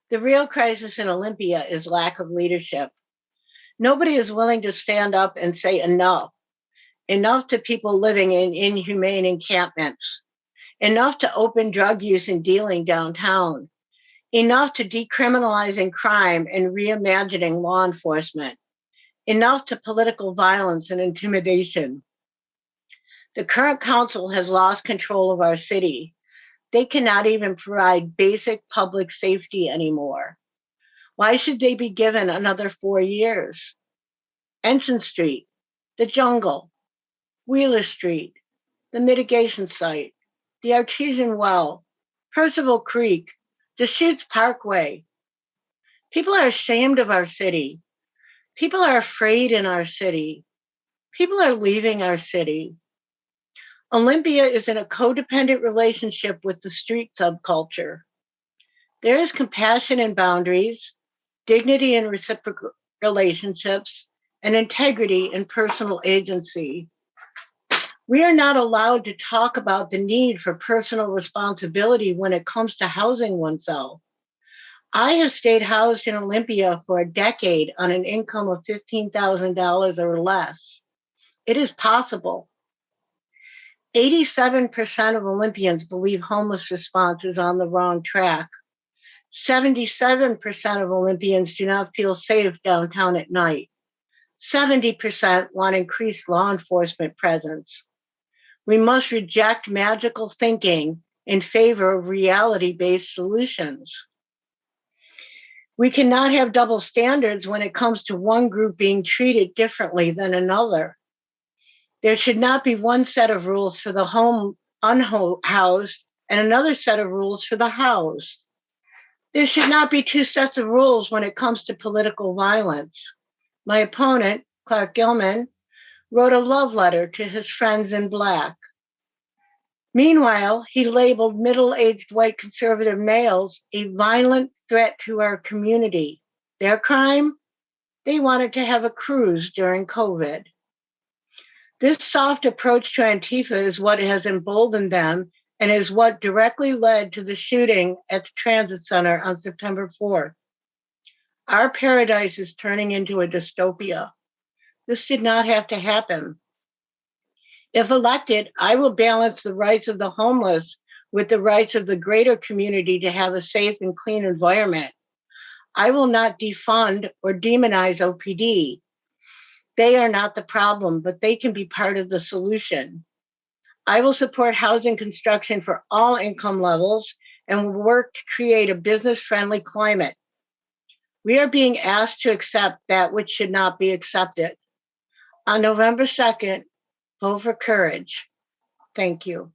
The real crisis in Olympia is lack of leadership. Nobody is willing to stand up and say enough. Enough to people living in inhumane encampments. Enough to open drug use and dealing downtown. Enough to decriminalizing crime and reimagining law enforcement. Enough to political violence and intimidation. The current council has lost control of our city. They cannot even provide basic public safety anymore. Why should they be given another 4 years? Ensign Street, the jungle, Wheeler Street, the mitigation site, the Artesian Well, Percival Creek, Deschutes Parkway. People are ashamed of our city. People are afraid in our city. People are leaving our city. Olympia is in a codependent relationship with the street subculture. There is compassion in boundaries, dignity in reciprocal relationships, and integrity in personal agency. We are not allowed to talk about the need for personal responsibility when it comes to housing oneself. I have stayed housed in Olympia for a decade on an income of $15,000 or less. It is possible. 87% of Olympians believe homeless response is on the wrong track. 77% of Olympians do not feel safe downtown at night. 70% want increased law enforcement presence. We must reject magical thinking in favor of reality-based solutions. We cannot have double standards when it comes to one group being treated differently than another. There should not be one set of rules for the unhoused and another set of rules for the housed. There should not be two sets of rules when it comes to political violence. My opponent, Clark Gilman, wrote a love letter to his friends in Black. Meanwhile, he labeled middle-aged white conservative males a violent threat to our community. Their crime? They wanted to have a cruise during COVID. This soft approach to Antifa is what has emboldened them and is what directly led to the shooting at the transit center on September 4th. Our paradise is turning into a dystopia. This did not have to happen. If elected, I will balance the rights of the homeless with the rights of the greater community to have a safe and clean environment. I will not defund or demonize OPD. They are not the problem, but they can be part of the solution. I will support housing construction for all income levels and will work to create a business-friendly climate. We are being asked to accept that which should not be accepted. On November 2nd, vote for courage. Thank you.